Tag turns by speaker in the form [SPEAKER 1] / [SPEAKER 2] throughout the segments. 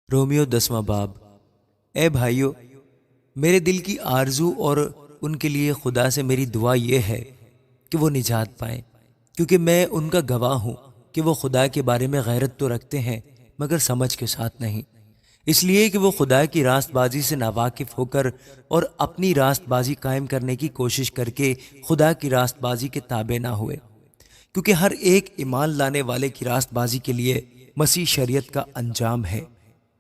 [SPEAKER 1] Romeo 10واں باب۔ اے بھائیو، میرے دل کی آرزو اور ان کے لیے خدا سے میری دعا یہ ہے کہ وہ نجات پائیں، کیونکہ میں ان کا گواہ ہوں کہ وہ خدا کے بارے میں غیرت تو رکھتے ہیں مگر سمجھ کے ساتھ نہیں، اس لیے کہ وہ خدا کی راست بازی سے ناواقف ہو کر اور اپنی راست بازی قائم کرنے کی کوشش کر کے خدا کی راست بازی کے تابع نہ ہوئے، کیونکہ ہر ایک ایمان لانے والے کی راست بازی کے لیے مسیح شریعت کا انجام ہے۔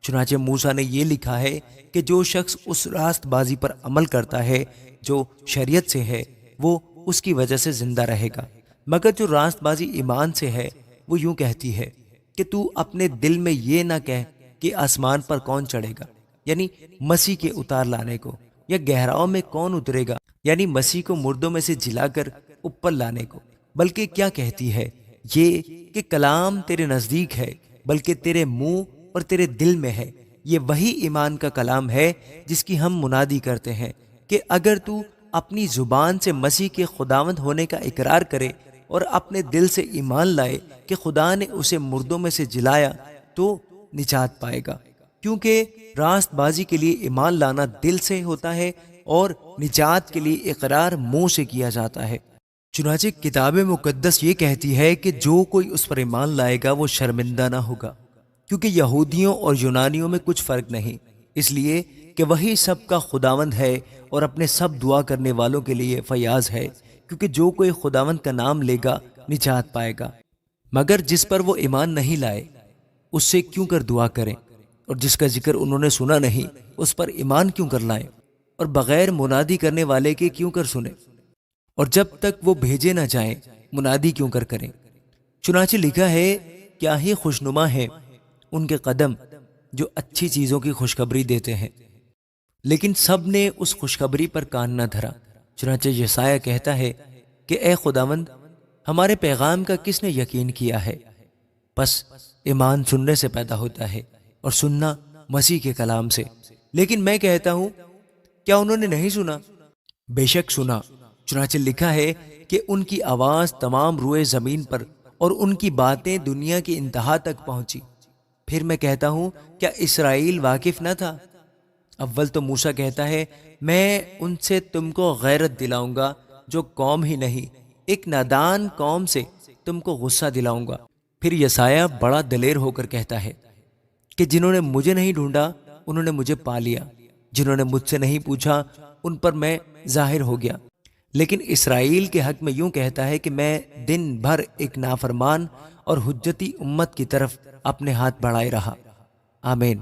[SPEAKER 1] چنانچہ موسیٰ نے یہ لکھا ہے کہ جو شخص اس راست بازی پر عمل کرتا ہے جو شریعت سے ہے وہ اس کی وجہ سے زندہ رہے گا، مگر جو راست بازی ایمان سے ہے وہ یوں کہتی ہے کہ تو اپنے دل میں یہ نہ کہہ کہ آسمان پر کون چڑھے گا، یعنی مسیح کے اتار لانے کو، یا گہراؤں میں کون اترے گا، یعنی مسیح کو مردوں میں سے جلا کر اوپر لانے کو، بلکہ کیا کہتی ہے یہ کہ کلام تیرے نزدیک ہے بلکہ تیرے منہ اور تیرے دل میں ہے۔ یہ وہی ایمان کا کلام ہے جس کی ہم منادی کرتے ہیں کہ اگر تو اپنی زبان سے مسیح کے خداوند ہونے کا اقرار کرے اور اپنے دل سے ایمان لائے کہ خدا نے اسے مردوں میں سے جلایا تو نجات پائے گا، کیونکہ راست بازی کے لیے ایمان لانا دل سے ہوتا ہے اور نجات کے لیے اقرار منہ سے کیا جاتا ہے۔ چنانچہ کتاب مقدس یہ کہتی ہے کہ جو کوئی اس پر ایمان لائے گا وہ شرمندہ نہ ہوگا، کیونکہ یہودیوں اور یونانیوں میں کچھ فرق نہیں، اس لیے کہ وہی سب کا خداوند ہے اور اپنے سب دعا کرنے والوں کے لیے فیاض ہے، کیونکہ جو کوئی خداوند کا نام لے گا نجات پائے گا۔ مگر جس پر وہ ایمان نہیں لائے اس سے کیوں کر دعا کریں، اور جس کا ذکر انہوں نے سنا نہیں اس پر ایمان کیوں کر لائیں، اور بغیر منادی کرنے والے کے کیوں کر سنیں، اور جب تک وہ بھیجے نہ جائیں منادی کیوں کر کریں۔ چنانچہ لکھا ہے کیا ہی خوشنما ہے ان کے قدم جو اچھی چیزوں کی خوشخبری دیتے ہیں، لیکن سب نے اس خوشخبری پر کان نہ دھرا۔ چنانچہ یسایہ کہتا ہے کہ اے خداوند، ہمارے پیغام کا کس نے یقین کیا ہے؟ پس ایمان سننے سے پیدا ہوتا ہے اور سننا مسیح کے کلام سے۔ لیکن میں کہتا ہوں کیا انہوں نے نہیں سنا؟ بے شک سنا۔ چنانچہ لکھا ہے کہ ان کی آواز تمام روئے زمین پر اور ان کی باتیں دنیا کی انتہا تک پہنچی۔ پھر میں کہتا ہوں کیا اسرائیل واقف نہ تھا؟ اول تو موسیٰ کہتا ہے میں ان سے تم کو غیرت دلاؤں گا جو قوم ہی نہیں، ایک نادان قوم سے تم کو غصہ دلاؤں گا۔ پھر یسایہ بڑا دلیر ہو کر کہتا ہے کہ جنہوں نے مجھے نہیں ڈھونڈا انہوں نے مجھے پا لیا، جنہوں نے مجھ سے نہیں پوچھا ان پر میں ظاہر ہو گیا۔ لیکن اسرائیل کے حق میں یوں کہتا ہے کہ میں دن بھر ایک نافرمان اور حجتی امت کی طرف اپنے ہاتھ بڑھائے رہا۔ آمین۔